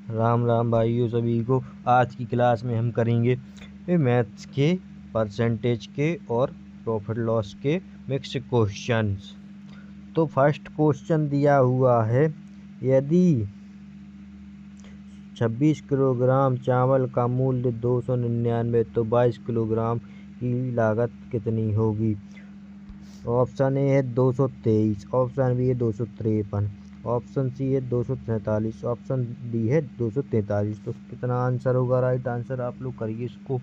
राम राम भाइयों सभी को। आज की क्लास में हम करेंगे मैथ्स के परसेंटेज के और प्रॉफिट लॉस के मिक्स क्वेश्चंस। तो फर्स्ट क्वेश्चन दिया हुआ है, यदि 26 किलोग्राम चावल का मूल्य 299 तो 22 किलोग्राम की लागत कितनी होगी। ऑप्शन ए है 223, ऑप्शन बी है 253, ऑप्शन सी है 247, ऑप्शन डी है 243। तो कितना आंसर होगा? राइट आंसर आप लोग करिए इसको।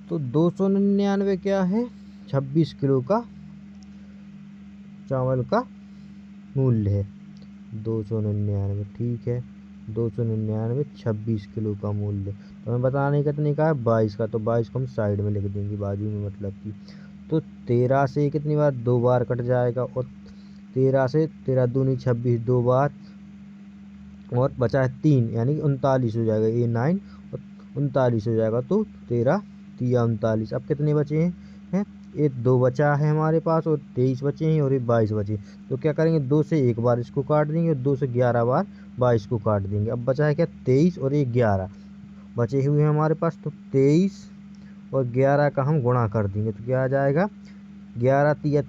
तो 299 क्या है? 26 किलो का चावल का मूल्य है 299। ठीक है, 299 26 किलो का मूल्य। तो हमें बताने कितने का है? 22 का। तो 22 को हम साइड में लिख देंगे, बाजू में मतलब कि। तो 13 से कितनी बार? 2 बार कट जाएगा, और 13 से 13 दूनी 26 2 बार, और बचा है 3 यानी कि 39 हो जाएगा। ये 9 और 39 हो जाएगा। तो 13 3 39। अब कितने बचे हैं? ये 2 बचा है हमारे पास, और 23 बचे हैं, और ये 22 बचे। तो क्या करेंगे? 2 से एक बार इसको काट देंगे, और 2 से 11 बार 22 को काट देंगे। अब बचा है क्या? 23 और ये 11 बचे हुए हैं हमारे पास। तो 23 और 11 का हम गुणा कर देंगे तो क्या आ जाएगा? 11 3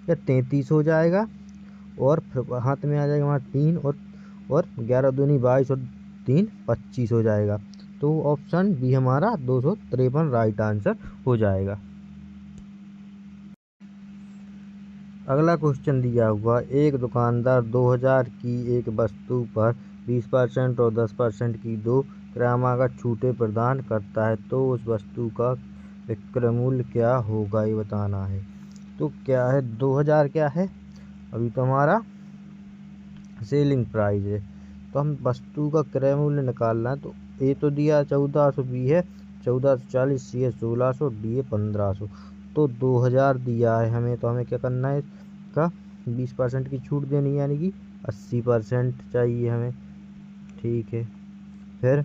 33 हो जाएगा, और फिर हाथ में आ जाएगा हमारा 3, और 11 दूनी 22 और 3 25 हो जाएगा। तो ऑप्शन बी हमारा 253 राइट आंसर हो जाएगा। अगला क्वेश्चन दिया हुआ, एक दुकानदार 2000 की एक वस्तु पर 20% और 10% की दो क्रमागत छूटें प्रदान करता है, तो उस वस्तु का विक्रय मूल्य क्या होगा, ये बताना है। तो क्या है? 2000 क्या है? अभी तो हमारा सेलिंग प्राइस है। तो हम वस्तु का क्रय मूल्य निकालना है। तो ए तो दिया 1400, बी है 1440, सी है 1600, डी है 1500। तो 2000 दिया है हमें, तो हमें क्या करना है? इसका 20% की छूट देनी है, यानी कि 80% चाहिए हमें। ठीक है, फिर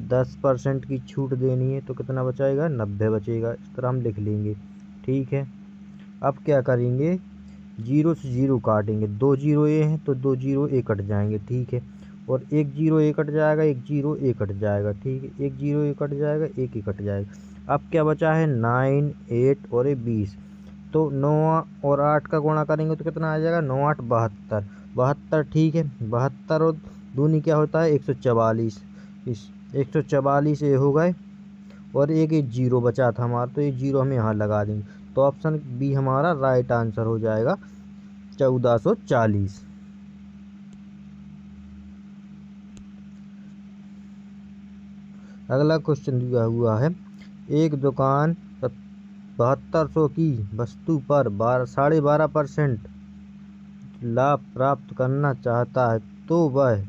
10% की छूट देनी है, तो कितना बचाएगा? 90 बचेगा। इस तरह हम लिख लेंगे। ठीक है, अब क्या करेंगे? 0 से 0 काटेंगे। 2 जीरो ये हैं, तो 2 जीरो ए कट जाएंगे। ठीक है, और 1 जीरो ए कट जाएगा, 1 जीरो ए कट जाएगा। ठीक है, 1 जीरो ए कट जाएगा, 1 ही कट जाएगा। अब क्या बचा है? 9 8 और 20। तो 9 और 8 का गुणा करेंगे तो कितना आ जाएगा? 9 8 72 72। ठीक है, 72 और दूनी क्या होता है? 144। इस 144 ये हो गए, और एक जीरो बचा था हमारा, तो ये जीरो हम यहाँ लगा देंगे। तो ऑप्शन बी हमारा राइट आंसर हो जाएगा, 1440। अगला क्वेश्चन दिया हुआ है, एक दुकान 7200 की वस्तु पर 12.5% लाभ प्राप्त करना चाहता है, तो वह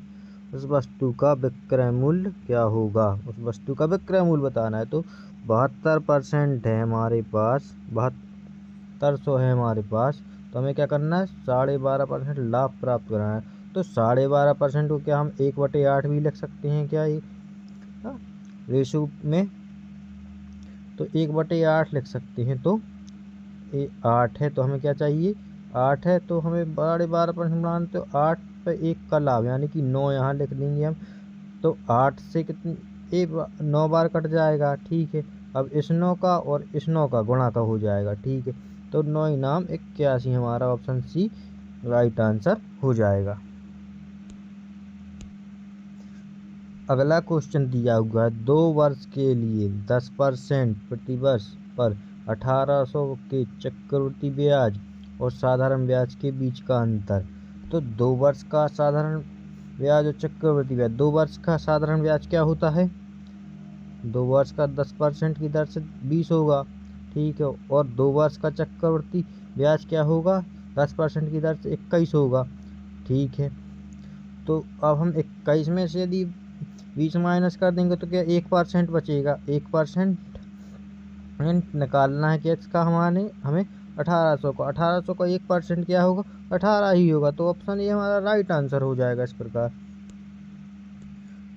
उस वस्तु का विक्रय मूल्य क्या होगा? उस वस्तु का विक्रय मूल्य बताना है। तो 72% है हमारे पास, 7200 है हमारे पास। तो हमें क्या करना है? 12.5% लाभ प्राप्त करना है। तो 12.5% को क्या हम 1/8 भी लिख सकते हैं क्या? ये रेशो में तो 1/8 लिख सकते हैं। तो ये 8 है, तो हमें क्या चाहिए? 8 है, तो हमें 12.5% बनाना, तो 8 पे 1 का लाभ यानी कि 9 यहाँ लिख देंगे हम। तो 8 से कितनी 9 बार कट जाएगा। ठीक है, अब इस 9 का और इस 9 का गुणा का हो जाएगा। ठीक है, तो 9 इनाम 81 हमारा ऑप्शन सी राइट आंसर हो जाएगा। अगला क्वेश्चन दिया हुआ है, 2 वर्ष के लिए 10% प्रतिवर्ष पर 1800 के चक्रवृद्धि ब्याज और साधारण ब्याज के बीच का अंतर। तो 2 वर्ष का साधारण ब्याज और चक्रवृद्धि ब्याज। 2 वर्ष का साधारण ब्याज क्या होता है? 2 वर्ष का 10% की दर से 20 होगा। ठीक है, और 2 वर्ष का चक्रवृद्धि ब्याज क्या होगा? 10% की दर से 21 होगा। ठीक है, तो अब हम 21 में से यदि 20 माइनस कर देंगे तो क्या 1% बचेगा। 1% निकालना है कि इसका हमें 1800 का 1% क्या होगा? 18 ही होगा। तो ऑप्शन ये हमारा राइट आंसर हो जाएगा। इस प्रकार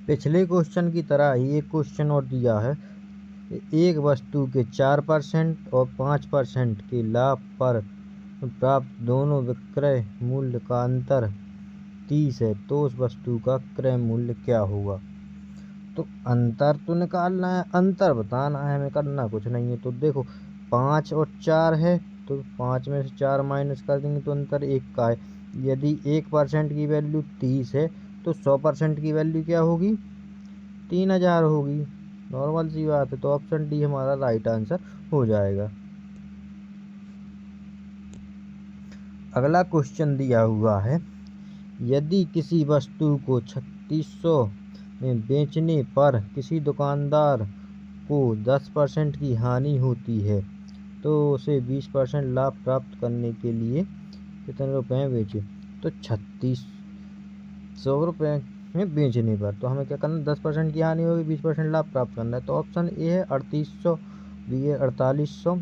पिछले क्वेश्चन की तरह ही एक क्वेश्चन और दिया है, एक वस्तु के 4% और 5% के लाभ पर प्राप्त दोनों विक्रय मूल्य का अंतर 30 है तो उस वस्तु का क्रय मूल्य क्या होगा। तो अंतर तो निकालना है, अंतर बताना है, हमें करना कुछ नहीं है। तो देखो 5 और 4 है तो 5 में से 4 माइनस कर देंगे तो अंतर 1 का है। यदि 1% की वैल्यू 30 है तो 100% की वैल्यू क्या होगी, 3000 होगी। नॉर्मल सी बात है। तो ऑप्शन डी हमारा राइट आंसर हो जाएगा। अगला क्वेश्चन दिया हुआ है, यदि किसी वस्तु को 3600 में बेचने पर किसी दुकानदार को 10% की हानि होती है तो उसे 20% लाभ प्राप्त करने के लिए कितने रुपए में बेचे। तो 3600 रुपये में बेचने पर तो हमें क्या करना है, 10% की हानि होगी, 20% लाभ प्राप्त करना है। तो ऑप्शन ए है 3800, बी है 4800,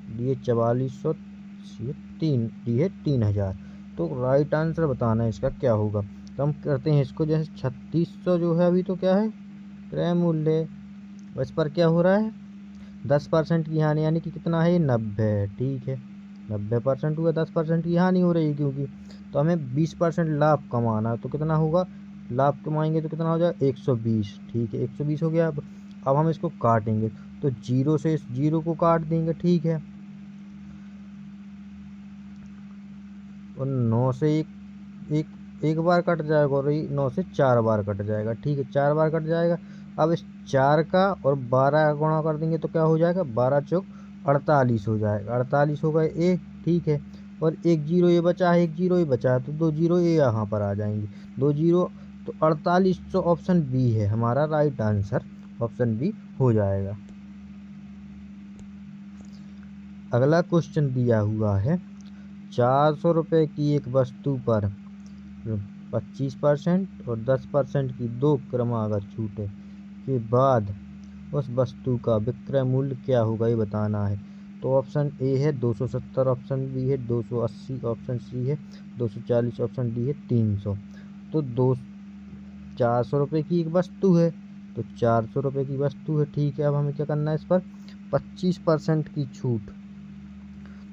डी है 4400, सी है 3000। तो राइट आंसर बताना है इसका क्या होगा। तो हम करते हैं इसको, जैसे 3600 जो है अभी तो क्या है, क्रय मूल्य, इस पर क्या हो रहा है 10% की हानि, यानी कि कितना है 90। ठीक है 90% हुआ, 10% की हानि हो रही है क्योंकि। तो हमें 20% लाभ कमाना है तो कितना होगा, लाभ कमाएंगे तो कितना हो जाएगा 120। ठीक है 120 हो गया। अब हम इसको काटेंगे तो 0 से इस 0 को काट देंगे। ठीक है और 9 से एक बार कट जाएगा और 9 से 4 बार कट जाएगा। ठीक है 4 बार कट जाएगा। अब इस 4 का और 12 का गुणा कर देंगे तो क्या हो जाएगा, 12 चौक 48 हो जाएगा। 48 हो गए ए। ठीक है और एक जीरो ये बचा है, एक जीरो ये बचा है तो 2 जीरो ये यहाँ पर आ जाएंगे, 2 जीरो। तो 48, तो ऑप्शन बी है हमारा राइट आंसर, ऑप्शन बी हो जाएगा। अगला क्वेश्चन दिया हुआ है, 400 रुपये की एक वस्तु पर 25% और 10% की दो क्रमागत छूटे के बाद उस वस्तु का विक्रय मूल्य क्या होगा, ये बताना है। तो ऑप्शन ए है 270, ऑप्शन बी है 280, ऑप्शन सी है 240, ऑप्शन डी है 300। तो 400 रुपये की एक वस्तु है तो 400 रुपये की वस्तु है। ठीक है अब हमें क्या करना है, इस पर 25% की छूट।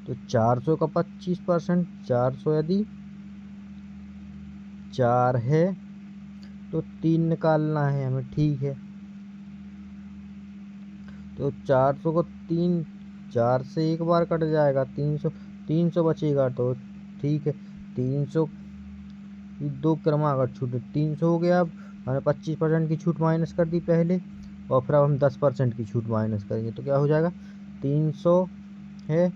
तो 400 का 25%, 400 यदि 4 है तो 3 निकालना है हमें। ठीक है तो 400 को 3, 4 से एक बार कट जाएगा, 300, 300 बचेगा। तो ठीक है 300 की दो क्रमागत छूट, 300 हो गया। अब हमने 25% की छूट माइनस कर दी पहले और फिर अब हम 10% की छूट माइनस करेंगे तो क्या हो जाएगा, 300 है,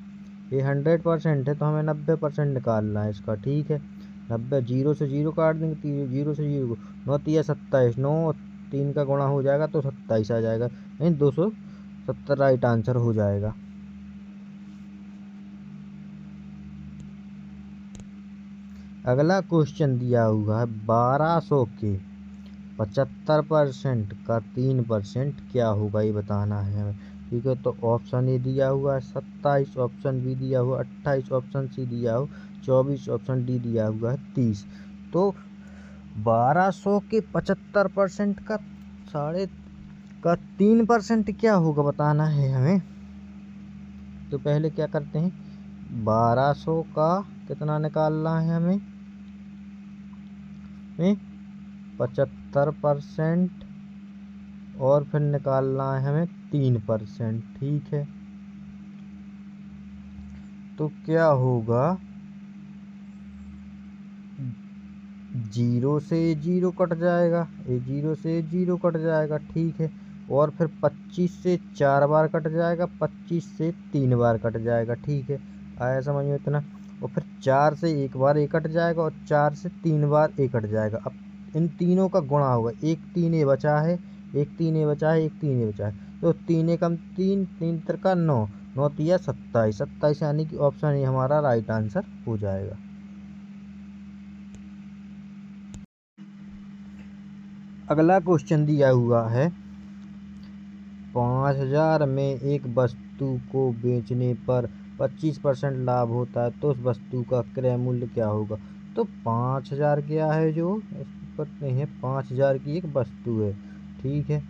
ये 100% है तो हमें 90% निकालना है इसका। ठीक है 90, जीरो से जीरो काट देंगे, जीरो से जीरो को 9 तिया 27, 9 3 का गुणा हो जाएगा तो 27 आ जाएगा, यानी 270 राइट आंसर हो जाएगा। अगला क्वेश्चन दिया हुआ है, 1200 के 75% का 3% क्या होगा, ये बताना है हमें। ठीक है तो ऑप्शन ए दिया हुआ है 27, ऑप्शन बी दिया हुआ 28, ऑप्शन सी दिया हुआ 24, ऑप्शन डी दिया हुआ है 30। तो 1200 के 75% का साढ़े का 3% क्या होगा बताना है हमें। तो पहले क्या करते हैं, 1200 का कितना निकालना है हमें, 75% और फिर निकालना है हमें 3%। ठीक है तो क्या होगा, जीरो से जीरो कट जाएगा, ये जीरो से जीरो कट जाएगा। ठीक है और फिर 25 से 4 बार कट जाएगा, 25 से 3 बार कट जाएगा। ठीक है आया समझ में इतना। और फिर 4 से एक बार एक कट जाएगा और 4 से 3 बार एक कट जाएगा। अब इन तीनों का गुणा होगा, एक 3 ये बचा है, एक 3 ये बचा है, एक 3 ये बचा है तो 3 एकम 3, 3 तिरका 9, 9 तिया 27, 27 यानी कि ऑप्शन ए हमारा राइट आंसर हो जाएगा। अगला क्वेश्चन दिया हुआ है, 5000 में एक वस्तु को बेचने पर 25% लाभ होता है तो उस वस्तु का क्रय मूल्य क्या होगा। तो 5000 क्या है, जो करते हैं 5000 की एक वस्तु है। ठीक है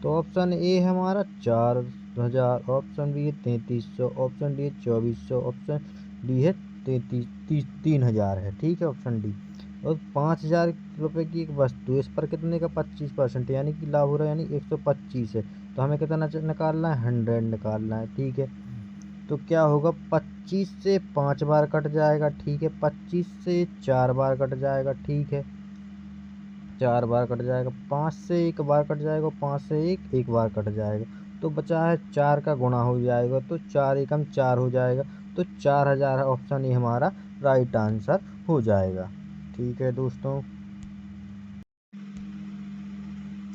तो ऑप्शन ए है हमारा 4000, ऑप्शन बी है 3300, ऑप्शन डी है 2400, ऑप्शन डी है 3000 है। ठीक है ऑप्शन डी। और 5,000 रुपये की एक वस्तु है, इस पर कितने का 25% यानी कि लाभ हो रहा है, यानी 125 है। तो हमें कितना निकालना है, 100 निकालना है। ठीक है, तो क्या होगा, 25 से 5 बार कट जाएगा। ठीक है, 25 से 4 बार कट जाएगा। ठीक है, 4 बार कट जाएगा, 5 से 1 बार कट जाएगा, 5 से 1 बार कट जाएगा। तो बचा है 4 का गुणा हो जाएगा, तो 4 एकम 4 हो जाएगा। तो 4000 ऑप्शन ए हमारा राइट आंसर हो जाएगा। ठीक है दोस्तों,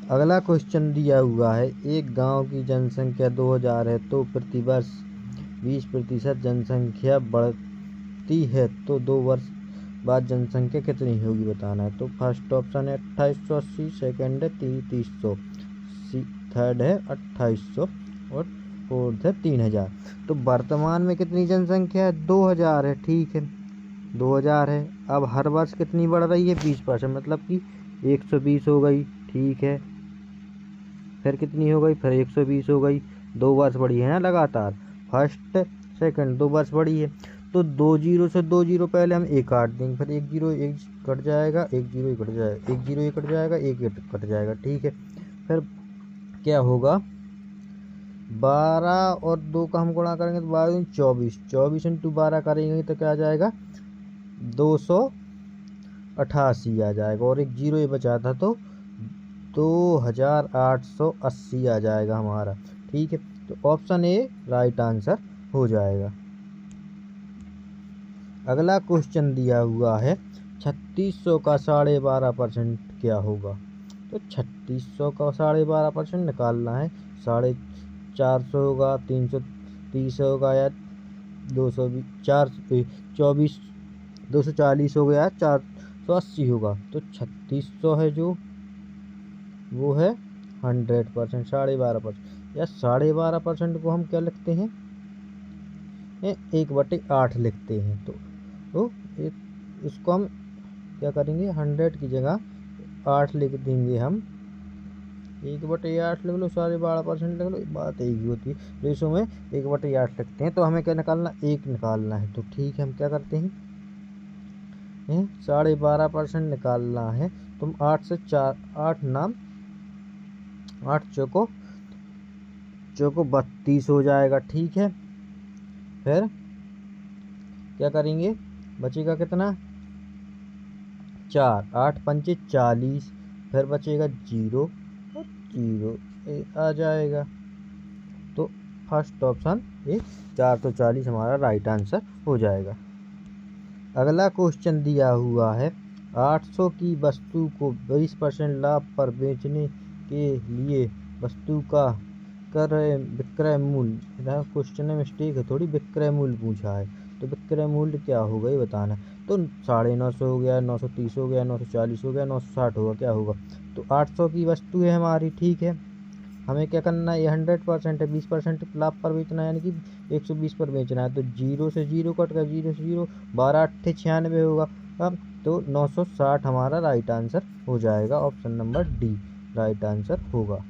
अगला क्वेश्चन दिया हुआ है, एक गांव की जनसंख्या 2000 है तो प्रतिवर्ष 20% जनसंख्या बढ़ती है, तो 2 वर्ष बाद जनसंख्या कितनी होगी बताना है। तो फर्स्ट ऑप्शन है 2880, सेकंड है 3300, थर्ड है 2800 और फोर्थ है 3000। तो वर्तमान में कितनी जनसंख्या है, 2000 है। ठीक है, 2000 है। अब हर वर्ष कितनी बढ़ रही है, 20%, मतलब कि 120 हो गई। ठीक है, फिर कितनी हो गई, फिर 120 हो गई। 2 वर्ष बढ़ी है ना लगातार, फर्स्ट सेकंड 2 वर्ष बढ़ी है। तो 2 जीरो से 2 जीरो पहले हम एक काट देंगे, फिर 1 जीरो 1 कट जाएगा, 1 जीरो 1 कट जाएगा, 1 जीरो 1 कट जाएगा, 1 कट जाएगा। ठीक है, फिर क्या होगा, 12 और 2 का हम गुणा करेंगे तो 12 24, 24 इंटू 12 करेंगे तो क्या आ जाएगा, 288 आ जाएगा। और एक जीरो ये बचा था तो 2880 आ जाएगा हमारा। ठीक है, तो ऑप्शन ए राइट आंसर हो जाएगा। अगला क्वेश्चन दिया हुआ है, 3600 का 12.5% क्या होगा। तो 3600 का 12.5% निकालना है। 450 होगा, 330 होगा, या 24 240 हो गया, 480 होगा। तो 3600 है जो, वो है 100%, 12.5%, या 12.5% को हम क्या लिखते हैं, 1/8 लिखते हैं। तो इसको हम क्या करेंगे, 100 की जगह 8 लिख देंगे हम, 1/8 लिख लो, 12.5% लिख लो, बात एक ही होती है। रेशो में 1/8 लिखते हैं। तो हमें क्या निकालना, 1 निकालना है। तो ठीक है, हम क्या करते हैं, 12.5% निकालना है। तुम 8 से 4, 8 नाम 8 चौको 32 हो जाएगा। ठीक है, फिर क्या करेंगे, बचेगा कितना, 4, 8 पंचे 40, फिर बचेगा 0 और 0 आ जाएगा। तो फर्स्ट ऑप्शन ये 440 हमारा राइट आंसर हो जाएगा। अगला क्वेश्चन दिया हुआ है, 800 की वस्तु को 20% लाभ पर बेचने के लिए वस्तु का विक्रय मूल्य, क्वेश्चन में मिस्टेक है थोड़ी, विक्रय मूल्य पूछा है। तो विक्रय मूल्य क्या होगा ये बताना। तो 950 हो गया, 930 हो गया, 940 हो गया, 960 होगा, क्या होगा। तो 800 की वस्तु है हमारी। ठीक है, हमें क्या करना है, ये 100% है, 20% लाभ पर बेचना है, यानी कि 120 पर बेचना है। तो 0 से 0 कट गया, 0 से 0, 12 8 96 होगा। अब तो 960 हमारा राइट आंसर हो जाएगा। Option number D right answer होगा।